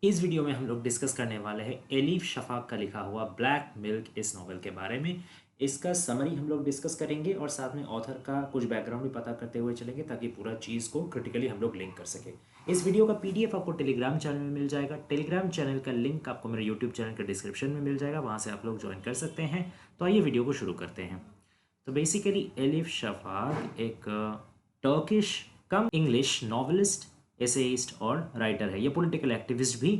इस वीडियो में हम लोग डिस्कस करने वाले हैं एलिफ शफाक का लिखा हुआ ब्लैक मिल्क इस नॉवल के बारे में। इसका समरी हम लोग डिस्कस करेंगे और साथ में ऑथर का कुछ बैकग्राउंड भी पता करते हुए चलेंगे ताकि पूरा चीज़ को क्रिटिकली हम लोग लिंक कर सके। इस वीडियो का पीडीएफ आपको टेलीग्राम चैनल में मिल जाएगा। टेलीग्राम चैनल का लिंक आपको मेरे यूट्यूब चैनल के डिस्क्रिप्शन में मिल जाएगा, वहाँ से आप लोग ज्वाइन कर सकते हैं। तो आइए वीडियो को शुरू करते हैं। तो बेसिकली एलिफ शफाक एक टर्किश कम इंग्लिश नॉवलिस्ट, एसेइस्ट और राइटर है। ये पॉलिटिकल एक्टिविस्ट भी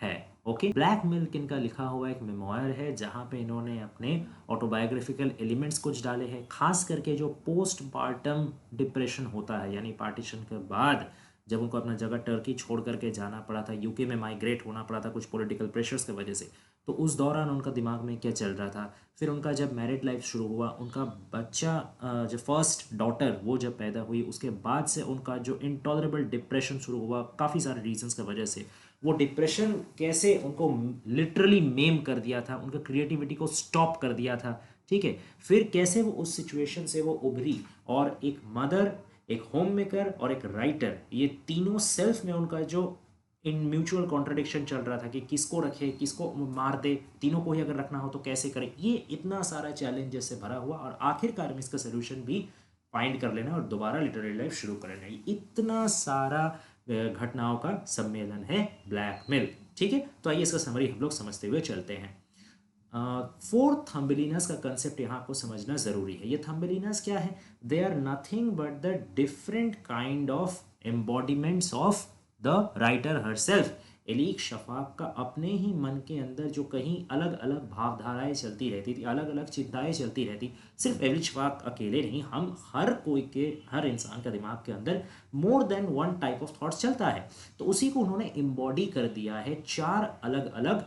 है। ओके, ब्लैक मिल्क इनका लिखा हुआ एक मेमोयर है जहाँ पे इन्होंने अपने ऑटोबायोग्राफिकल एलिमेंट्स कुछ डाले हैं, खास करके जो पोस्ट पार्टम डिप्रेशन होता है, यानी पार्टीशन के बाद जब उनको अपना जगह टर्की छोड़ करके जाना पड़ा था, यूके में माइग्रेट होना पड़ा था कुछ पॉलिटिकल प्रेशर्स की वजह से, तो उस दौरान उनका दिमाग में क्या चल रहा था। फिर उनका जब मैरिड लाइफ शुरू हुआ, उनका बच्चा जो फर्स्ट डॉटर वो जब पैदा हुई, उसके बाद से उनका जो इंटॉलरेबल डिप्रेशन शुरू हुआ काफ़ी सारे रीजंस की वजह से। वो डिप्रेशन कैसे उनको लिटरली मेम कर दिया था, उनका क्रिएटिविटी को स्टॉप कर दिया था। ठीक है, फिर कैसे वो उस सिचुएशन से वो उभरी और एक मदर, एक होम मेकर और एक राइटर, ये तीनों सेल्फ में उनका जो इन म्यूचुअल कॉन्ट्रडिक्शन चल रहा था कि किसको रखे किसको मार दे, तीनों को ही अगर रखना हो तो कैसे करें, ये इतना सारा चैलेंजेस से भरा हुआ और आखिरकार में इसका सोल्यूशन भी फाइंड कर लेना और दोबारा लिटरेरी लाइफ शुरू कर लेना, ये इतना सारा घटनाओं का सम्मेलन है ब्लैक मिल्क। ठीक है, तो आइए इसका समरी हम लोग समझते हुए चलते हैं। फोर थम्बेलिनास का कंसेप्ट यहाँ आपको समझना ज़रूरी है। ये थम्बेलिनास क्या है? They are nothing but the different kind of embodiments of the writer herself. Elif Shafak का अपने ही मन के अंदर जो कहीं अलग अलग भावधाराएं चलती रहती थी, अलग अलग चिंताएं चलती रहती, सिर्फ एलिफ शफाक अकेले नहीं, हम हर कोई के, हर इंसान का दिमाग के अंदर more than one type of thoughts चलता है। तो उसी को उन्होंने एम्बॉडी कर दिया है चार अलग अलग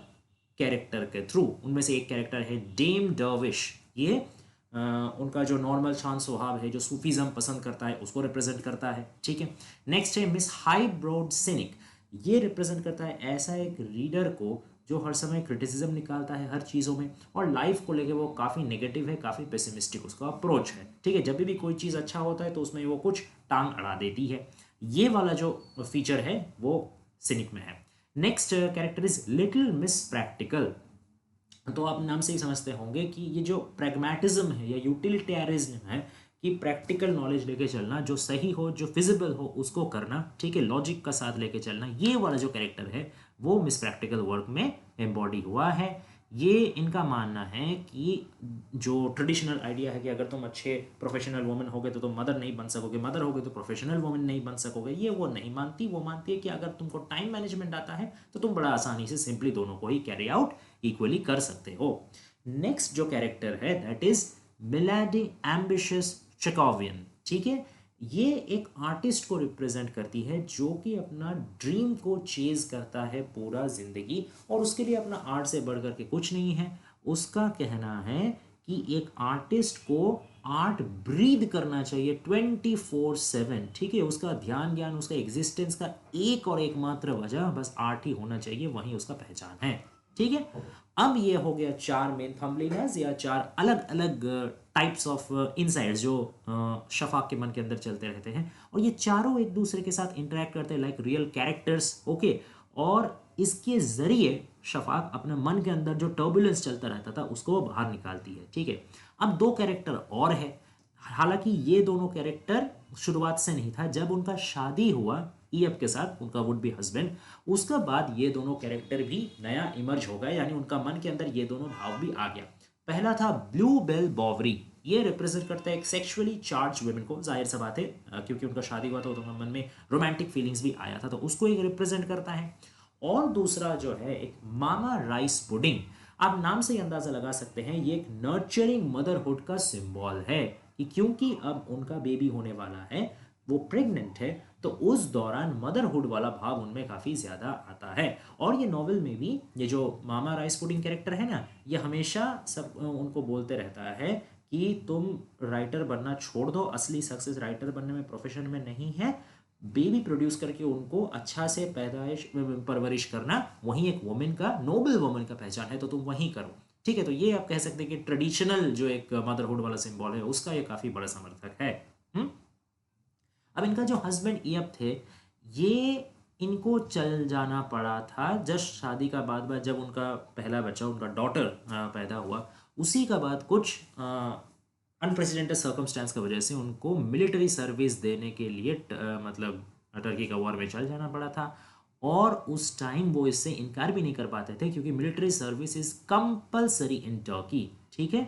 कैरेक्टर के थ्रू। उनमें से एक कैरेक्टर है डेम डर्विश। ये उनका जो नॉर्मल शांत स्वभाव है, जो सूफीज़म पसंद करता है, उसको रिप्रेजेंट करता है। ठीक है, नेक्स्ट है मिस हाई ब्रॉड सिनिक। ये रिप्रेजेंट करता है ऐसा एक रीडर को जो हर समय क्रिटिसिज्म निकालता है हर चीज़ों में और लाइफ को लेके वो काफ़ी नेगेटिव है, काफ़ी पेसिमिस्टिक उसका अप्रोच है। ठीक है, जब भी कोई चीज़ अच्छा होता है तो उसमें वो कुछ टांग अड़ा देती है। ये वाला जो फीचर है वो सिनिक में है। Next character is little miss practical. तो आप नाम से ही समझते होंगे कि ये जो प्रैग्मेटिज्म है या यूटिलिटेरिज्म है, कि प्रैक्टिकल नॉलेज लेके चलना, जो सही हो जो फिजिबल हो उसको करना, ठीक है, लॉजिक का साथ लेके चलना, ये वाला जो कैरेक्टर है वो मिस प्रैक्टिकल वर्क में एम्बॉडी हुआ है। ये इनका मानना है कि जो ट्रेडिशनल आइडिया है कि अगर तुम अच्छे प्रोफेशनल वुमेन होगे तो तुम मदर नहीं बन सकोगे, मदर होगे तो प्रोफेशनल वुमेन नहीं बन सकोगे, ये वो नहीं मानती। वो मानती है कि अगर तुमको टाइम मैनेजमेंट आता है तो तुम बड़ा आसानी से सिंपली दोनों को ही कैरी आउट इक्वली कर सकते हो। नेक्स्ट जो कैरेक्टर है दैट इज मिलाडी एम्बिशियस चेकोवियन। ठीक है, ये एक आर्टिस्ट को रिप्रेजेंट करती है जो कि अपना ड्रीम को चेज करता है पूरा जिंदगी और उसके लिए अपना आर्ट से बढ़कर के कुछ नहीं है। उसका कहना है कि एक आर्टिस्ट को आर्ट ब्रीद करना चाहिए 24/7। ठीक है, उसका ध्यान ज्ञान, उसका एग्जिस्टेंस का एक और एकमात्र वजह बस आर्ट ही होना चाहिए, वही उसका पहचान है। ठीक है, अब ये हो गया चार मेन थंबनेल्स या चार अलग अलग टाइप्स ऑफ इनसाइट्स जो शफाक के मन के अंदर चलते रहते हैं और ये चारों एक दूसरे के साथ इंटरेक्ट करते हैं लाइक रियल कैरेक्टर्स। ओके, और इसके जरिए शफाक अपने मन के अंदर जो टर्बुलेंस चलता रहता था उसको बाहर निकालती है। ठीक है, अब दो कैरेक्टर और है। हालांकि ये दोनों कैरेक्टर शुरुआत से नहीं था, जब उनका शादी हुआ ईएफ के साथ, उनका वुड बी हस्बैंड, उसके बाद ये दोनों कैरेक्टर भी नया इमर्ज हो गए, यानी उनका मन के अंदर ये दोनों भाव भी आ गया। पहला था ब्लू बेल बॉवरी। ये रिप्रेजेंट करता है एक सेक्सुअली चार्ज वुमेन को, जाहिर सा बात है क्योंकि उनका शादी हुआ था तो उनका मन में रोमांटिक फीलिंग्स भी आया था, तो उसको एक रिप्रेजेंट करता है। और दूसरा जो है एक मामा राइस पुडिंग। आप नाम से ही अंदाजा लगा सकते हैं ये एक नर्चरिंग मदरहुड का सिंबल है कि क्योंकि अब उनका बेबी होने वाला है, वो प्रेग्नेंट है, तो उस दौरान मदरहुड वाला भाव उनमें काफ़ी ज़्यादा आता है। और ये नॉवेल में भी ये जो मामा राइस पुडिंग कैरेक्टर है ना, ये हमेशा सब उनको बोलते रहता है कि तुम राइटर बनना छोड़ दो, असली सक्सेस राइटर बनने में, प्रोफेशन में नहीं है, बेबी प्रोड्यूस करके उनको अच्छा से पैदाइश परवरिश करना वही एक वुमेन का, नोबल वुमेन का पहचान है, तो तुम वही करो। ठीक है, तो ये आप कह सकते हैं कि ट्रेडिशनल जो एक मदरहुड वाला सिंबल है उसका ये काफ़ी बड़ा समर्थक है। अब इनका जो हस्बैंड ईयप थे, ये इनको चल जाना पड़ा था जस्ट शादी का बाद जब उनका पहला बच्चा उनका डॉटर पैदा हुआ, उसी का बाद कुछ अनप्रेसिडेंटेड सर्कमस्टेंस की वजह से उनको मिलिट्री सर्विस देने के लिए मतलब टर्की का वॉर में चल जाना पड़ा था। और उस टाइम वो इससे इनकार भी नहीं कर पाते थे क्योंकि military service is compulsory in Turkey. ठीक है,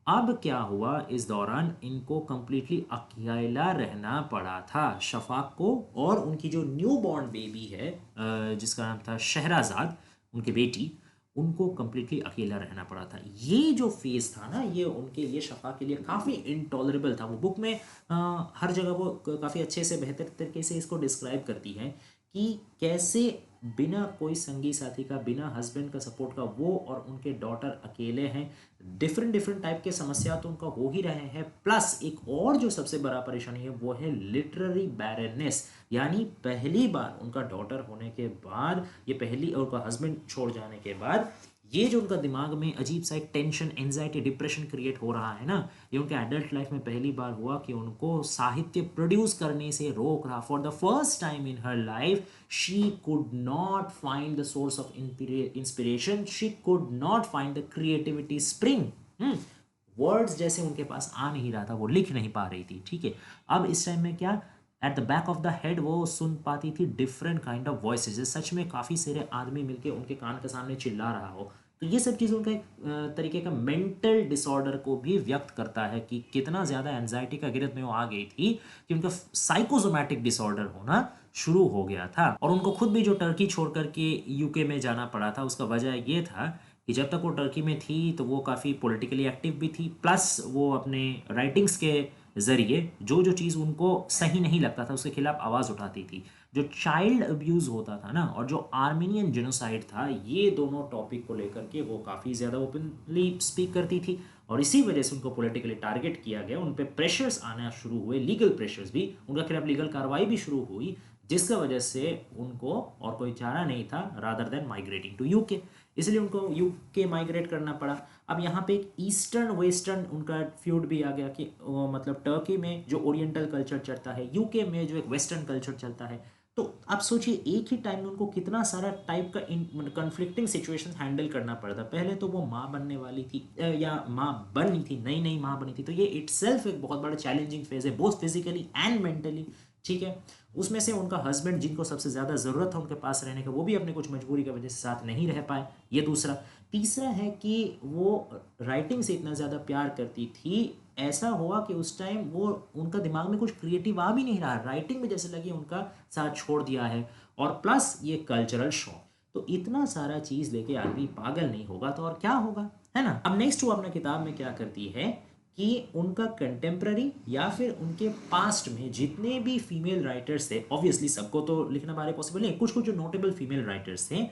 अब क्या हुआ, इस दौरान इनको कंप्लीटली अकेला रहना पड़ा था शफाक को, और उनकी जो न्यू बॉर्न बेबी है जिसका नाम था शहराजाद, उनकी बेटी, उनको कंप्लीटली अकेला रहना पड़ा था। ये जो फेज था ना, ये उनके लिए, शफाक के लिए काफ़ी इनटॉलरेबल था। वो बुक में हर जगह वो काफ़ी अच्छे से बेहतर तरीके से इसको डिस्क्राइब करती है कि कैसे बिना कोई संगी साथी का, बिना हस्बैंड का सपोर्ट का वो और उनके डॉटर अकेले हैं। डिफरेंट डिफरेंट टाइप के समस्या तो उनका हो ही रहे हैं, प्लस एक और जो सबसे बड़ा परेशानी है वो है लिटररी बैरनेस। यानी पहली बार उनका डॉटर होने के बाद, ये पहली, और उनका हस्बैंड छोड़ जाने के बाद, ये जो उनका दिमाग में अजीब सा एक टेंशन, एंजाइटी, डिप्रेशन क्रिएट हो रहा है ना, ये उनके एडल्ट लाइफ में पहली बार हुआ कि उनको साहित्य प्रोड्यूस करने से रोक रहा। For the first time in her life she could not find the source of inspiration, she could not find the creativity spring. Words जैसे उनके पास आ नहीं रहा था, वो लिख नहीं पा रही थी। ठीक है, अब इस टाइम में क्या, at the back of the head वो सुन पाती थी डिफरेंट काइंड ऑफ वॉइसेज, सच में काफ़ी सारे आदमी मिलके उनके कान के सामने चिल्ला रहा हो। तो ये सब चीज़ उनका एक तरीके का मेंटल डिसऑर्डर को भी व्यक्त करता है कि कितना ज़्यादा एंजाइटी का गिरफ्त में वो आ गई थी कि उनका साइकोसोमैटिक डिसऑर्डर होना शुरू हो गया था। और उनको खुद भी जो टर्की छोड़ करके यूके में जाना पड़ा था, उसका वजह ये था कि जब तक वो टर्की में थी तो वो काफ़ी पॉलिटिकली एक्टिव भी थी, प्लस वो अपने राइटिंग्स के ज़रिए जो जो चीज़ उनको सही नहीं लगता था उसके खिलाफ आवाज़ उठाती थी। जो चाइल्ड अब्यूज़ होता था ना, और जो आर्मेनियन जेनोसाइड था, ये दोनों टॉपिक को लेकर के वो काफ़ी ज़्यादा ओपनली स्पीक करती थी, और इसी वजह से उनको पॉलिटिकली टारगेट किया गया। उन पर प्रेशर्स आना शुरू हुए, लीगल प्रेशर्स भी, उनके खिलाफ लीगल कार्रवाई भी शुरू हुई, जिसका वजह से उनको और कोई चारा नहीं था rather than migrating to UK, इसलिए उनको यूके माइग्रेट करना पड़ा। अब यहाँ पे एक ईस्टर्न वेस्टर्न उनका फ्यूड भी आ गया कि मतलब टर्की में जो ओरिएंटल कल्चर चलता है, यूके में जो एक वेस्टर्न कल्चर चलता है। तो आप सोचिए एक ही टाइम में उनको कितना सारा टाइप का कन्फ्लिक्टिंग सिचुएशन हैंडल करना पड़ता। पहले तो वो माँ बनने वाली थी या माँ बनी थी, नई नई माँ बनी थी, तो ये इटसेल्फ एक बहुत बड़ा चैलेंजिंग फेज है, बोथ फिजिकली एंड मेंटली। ठीक है, उसमें से उनका हस्बैंड जिनको सबसे ज़्यादा ज़रूरत था उनके पास रहने का, वो भी अपने कुछ मजबूरी की वजह से साथ नहीं रह पाए, ये दूसरा। तीसरा है कि वो राइटिंग से इतना ज़्यादा प्यार करती थी, ऐसा हुआ कि उस टाइम वो, उनका दिमाग में कुछ क्रिएटिव आ भी नहीं रहा, राइटिंग में जैसे लगी उनका साथ छोड़ दिया है, और प्लस ये कल्चरल शॉक। तो इतना सारा चीज़ लेके आदमी पागल नहीं होगा तो और क्या होगा, है ना। अब नेक्स्ट वो अपने किताब में क्या करती है कि उनका कंटेम्प्ररी या फिर उनके पास्ट में जितने भी फीमेल राइटर्स थे, ऑब्वियसली सबको तो लिखना बारे पॉसिबल नहीं, कुछ कुछ जो नोटेबल फीमेल राइटर्स थे,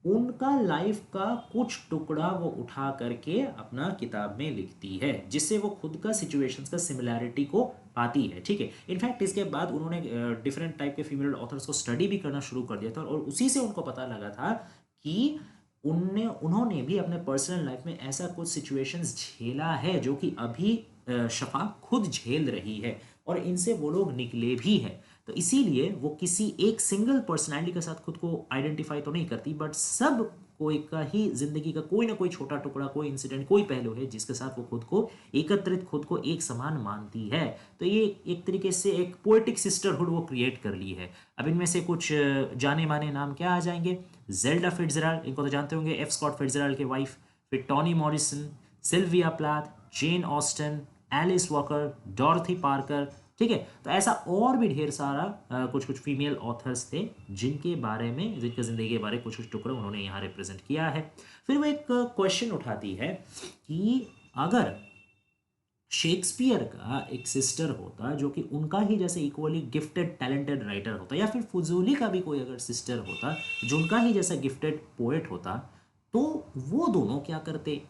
उनका लाइफ का कुछ टुकड़ा वो उठा करके अपना किताब में लिखती है, जिससे वो खुद का सिचुएशंस का सिमिलैरिटी को पाती है। ठीक है, इनफैक्ट इसके बाद उन्होंने डिफरेंट टाइप के फीमेल ऑथर्स को स्टडी भी करना शुरू कर दिया था, और उसी से उनको पता लगा था कि उन्होंने भी अपने पर्सनल लाइफ में ऐसा कुछ सिचुएशंस झेला है जो कि अभी शफा खुद झेल रही है, और इनसे वो लोग निकले भी हैं। तो इसीलिए वो किसी एक सिंगल पर्सनैलिटी के साथ खुद को आइडेंटिफाई तो नहीं करती, बट सब कोई का ही जिंदगी का कोई ना कोई छोटा टुकड़ा, कोई इंसिडेंट, कोई पहलू है जिसके साथ वो खुद को एकत्रित, खुद को एक समान मानती है। तो ये एक तरीके से एक पोएटिक सिस्टरहुड वो क्रिएट कर ली है। अब इनमें से कुछ जाने माने नाम क्या आ जाएंगे, जेल्डा फिट्जराल्ड, इनको तो जानते होंगे, एफ स्कॉट फिट्जराल्ड के वाइफ, फिर Toni Morrison, Sylvia Plath, Jane Austen, Alice Walker, Dorothy Parker. ठीक है, तो ऐसा और भी ढेर सारा कुछ कुछ फीमेल ऑथर्स थे जिनके बारे में, जिनकी ज़िंदगी के बारे में कुछ कुछ टुकड़े उन्होंने यहाँ रिप्रेजेंट किया है। फिर वो एक क्वेश्चन उठाती है कि अगर शेक्सपियर का एक सिस्टर होता जो कि उनका ही जैसे इक्वली गिफ्टेड टैलेंटेड राइटर होता, या फिर फुजूली का भी कोई अगर सिस्टर होता जो उनका ही जैसा गिफ्टेड पोएट होता, तो वो दोनों क्या करते।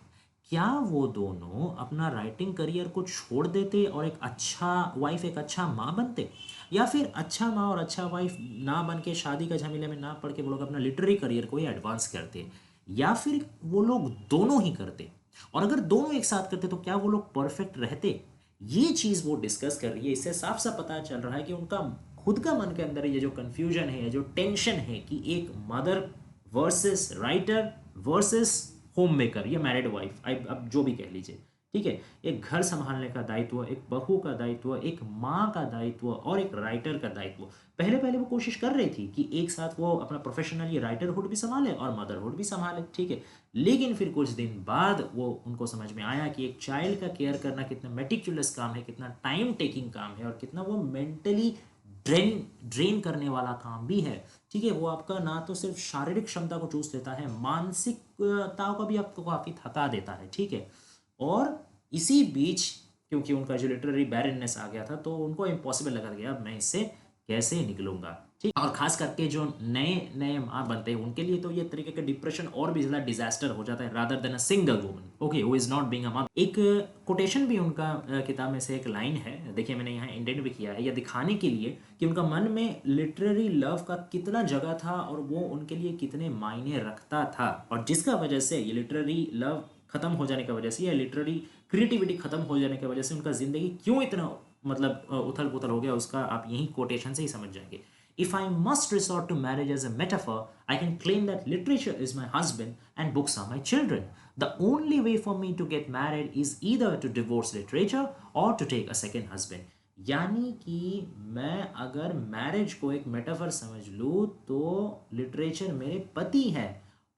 क्या वो दोनों अपना राइटिंग करियर को छोड़ देते और एक अच्छा वाइफ, एक अच्छा माँ बनते, या फिर अच्छा माँ और अच्छा वाइफ ना बन के, शादी का झमेले में ना पड़ के वो लोग अपना लिटरेरी करियर को ही एडवांस करते, या फिर वो लोग दोनों ही करते। और अगर दोनों एक साथ करते तो क्या वो लोग परफेक्ट रहते। ये चीज़ वो डिस्कस कर रही है। इससे साफ साफ पता चल रहा है कि उनका खुद का मन के अंदर ये जो कन्फ्यूजन है, ये जो टेंशन है कि एक mother versus writer versus home maker या मैरिड वाइफ, अब जो भी कह लीजिए, ठीक है, एक घर संभालने का दायित्व, एक बहू का दायित्व, एक माँ का दायित्व और एक राइटर का दायित्व। पहले पहले वो कोशिश कर रही थी कि एक साथ वो अपना प्रोफेशनली राइटरहुड भी संभाले और मदरहुड भी संभाले, ठीक है। लेकिन फिर कुछ दिन बाद वो उनको समझ में आया कि एक चाइल्ड का केयर करना कितना मेटिकुलस काम है, कितना टाइम टेकिंग काम है और कितना वो मेंटली ड्रेन करने वाला काम भी है, ठीक है। वो आपका ना तो सिर्फ शारीरिक क्षमता को चूस लेता है, मानसिकताओं का भी आपको काफ़ी थका देता है, ठीक है। और इसी बीच क्योंकि उनका जो लिटरेरी बैरननेस आ गया था तो उनको इम्पॉसिबल लगा गया अब मैं इससे कैसे निकलूंगा, ठीक। और खास करके जो नए नए माँ बनते हैं उनके लिए तो ये तरीके का डिप्रेशन और भी ज़्यादा डिजास्टर हो जाता है rather than a single woman, okay, who is not being a mother. एक कोटेशन भी उनका किताब में से एक लाइन है, देखिए मैंने यहाँ इंडेंट भी किया है, यह दिखाने के लिए कि उनका मन में लिटरेरी लव का कितना जगह था और वो उनके लिए कितने मायने रखता था, और जिसका वजह से ये लिटरेरी लव खत्म हो जाने की वजह से या लिटरेरी क्रिएटिविटी खत्म हो जाने की वजह से उनका जिंदगी क्यों इतना मतलब उथल पुथल हो गया, उसका आप यही कोटेशन से ही समझ जाएंगे। If I must resort to marriage as a metaphor, I can claim that literature is my husband and books are my children. The only way for me to get married is either to divorce literature or to take a second husband. यानी कि मैं अगर marriage को एक metaphor समझ लूँ तो literature मेरे पति है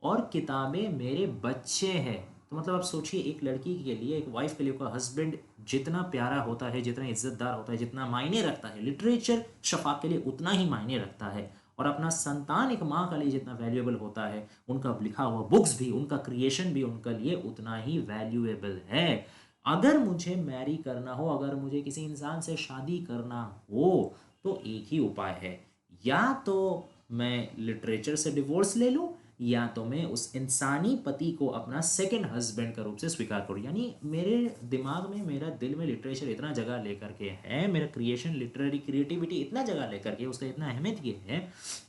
और किताबें मेरे बच्चे हैं। तो मतलब आप सोचिए एक लड़की के लिए, एक वाइफ के लिए उसका हस्बैंड जितना प्यारा होता है, जितना इज्जतदार होता है, जितना मायने रखता है, लिटरेचर शफाक के लिए उतना ही मायने रखता है। और अपना संतान एक माँ के लिए जितना वैल्यूएबल होता है, उनका लिखा हुआ बुक्स भी, उनका क्रिएशन भी उनके लिए उतना ही वैल्यूएबल है। अगर मुझे मैरी करना हो, अगर मुझे किसी इंसान से शादी करना हो तो एक ही उपाय है, या तो मैं लिटरेचर से डिवोर्स ले लूँ या तो मैं उस इंसानी पति को अपना सेकंड हस्बैंड का रूप से स्वीकार करूँ। यानी मेरे दिमाग में, मेरा दिल में लिटरेचर इतना जगह लेकर के है, मेरा क्रिएशन लिटरेरी क्रिएटिविटी इतना जगह लेकर के, उसका इतना अहमियत ये है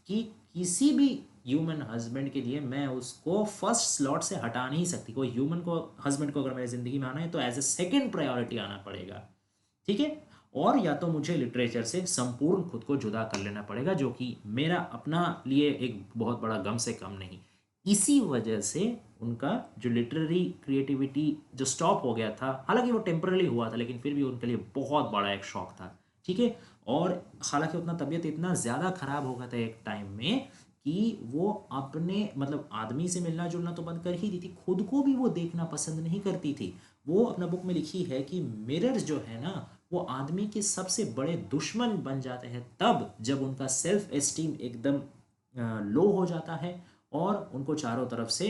कि किसी भी ह्यूमन हस्बैंड के लिए मैं उसको फर्स्ट स्लॉट से हटा नहीं सकती। कोई ह्यूमन को हस्बैंड को अगर मेरी ज़िंदगी में आना है तो एज ए सेकेंड प्रायोरिटी आना पड़ेगा, ठीक है। और या तो मुझे लिटरेचर से संपूर्ण खुद को जुदा कर लेना पड़ेगा, जो कि मेरा अपना लिए एक बहुत बड़ा गम से कम नहीं। इसी वजह से उनका जो लिटरेरी क्रिएटिविटी जो स्टॉप हो गया था, हालांकि वो टेम्पररी हुआ था लेकिन फिर भी उनके लिए बहुत बड़ा एक शौक था, ठीक है। और हालांकि उतना तबीयत इतना ज़्यादा ख़राब हो गया था एक टाइम में कि वो अपने मतलब आदमी से मिलना जुलना तो बंद कर ही दी थी, खुद को भी वो देखना पसंद नहीं करती थी। वो अपना बुक में लिखी है कि मिरर्स जो है ना वो आदमी के सबसे बड़े दुश्मन बन जाते हैं तब जब उनका सेल्फ एस्टीम एकदम लो हो जाता है और उनको चारों तरफ से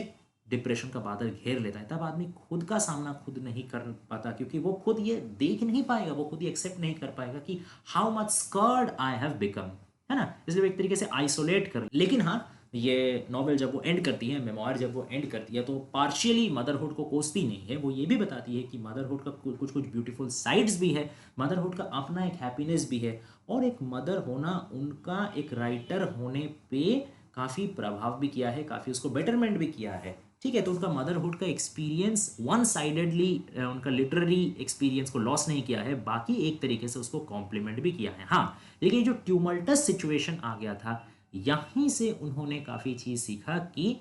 डिप्रेशन का बादल घेर लेता है। तब आदमी खुद का सामना खुद नहीं कर पाता, क्योंकि वो खुद ये देख नहीं पाएगा, वो खुद ये एक्सेप्ट नहीं कर पाएगा कि how much scared I have become, है ना। इसलिए एक तरीके से आइसोलेट कर। लेकिन हाँ, ये नॉवेल जब वो एंड करती है, मेमोयर जब वो एंड करती है तो पार्शियली मदरहुड को कोसती नहीं है, वो ये भी बताती है कि मदरहुड का कुछ कुछ ब्यूटीफुल साइड्स भी है, मदरहुड का अपना एक हैप्पीनेस भी है, और एक मदर होना उनका एक राइटर होने पे काफ़ी प्रभाव भी किया है, काफ़ी उसको बेटरमेंट भी किया है, ठीक है। तो उनका मदरहुड का एक्सपीरियंस वन साइडेडली उनका लिटरेरी एक्सपीरियंस को लॉस नहीं किया है, बाकी एक तरीके से उसको कॉम्प्लीमेंट भी किया है। हाँ, लेकिन जो ट्यूमल्टस सिचुएशन आ गया था, यहीं से उन्होंने काफ़ी चीज़ सीखा कि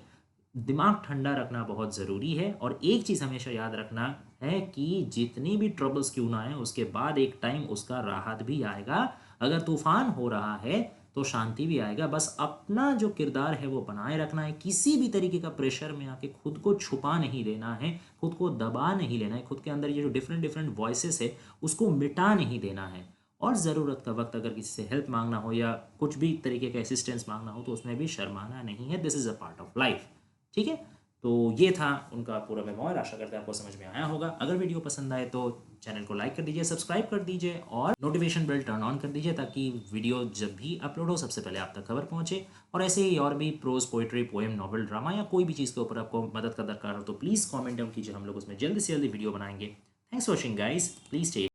दिमाग ठंडा रखना बहुत ज़रूरी है। और एक चीज़ हमेशा याद रखना है कि जितनी भी ट्रबल्स क्यों ना आए, उसके बाद एक टाइम उसका राहत भी आएगा। अगर तूफान हो रहा है तो शांति भी आएगा। बस अपना जो किरदार है वो बनाए रखना है, किसी भी तरीके का प्रेशर में आके खुद को छुपा नहीं देना है, खुद को दबा नहीं लेना है, खुद के अंदर ये जो डिफरेंट डिफरेंट वॉइसेस है उसको मिटा नहीं देना है। और ज़रूरत का वक्त अगर किसी से हेल्प मांगना हो या कुछ भी तरीके का असिस्टेंस मांगना हो तो उसमें भी शर्माना नहीं है। This is a part of life, ठीक है। तो ये था उनका पूरा मेमोयर। आशा करते हैं आपको समझ में आया होगा। अगर वीडियो पसंद आए तो चैनल को लाइक कर दीजिए, सब्सक्राइब कर दीजिए और नोटिफिकेशन बेल टर्न ऑन कर दीजिए ताकि वीडियो जब भी अपलोड हो सबसे पहले आप तक खबर पहुंचे। और ऐसे ही और भी prose, poetry, poem, novel, drama या कोई भी चीज़ के ऊपर आपको मदद का दरकार हो तो प्लीज़ कॉमेंट डाउन कीजिए, हम लोग उसमें जल्दी से जल्दी वीडियो बनाएंगे। Thanks for watching guys, please take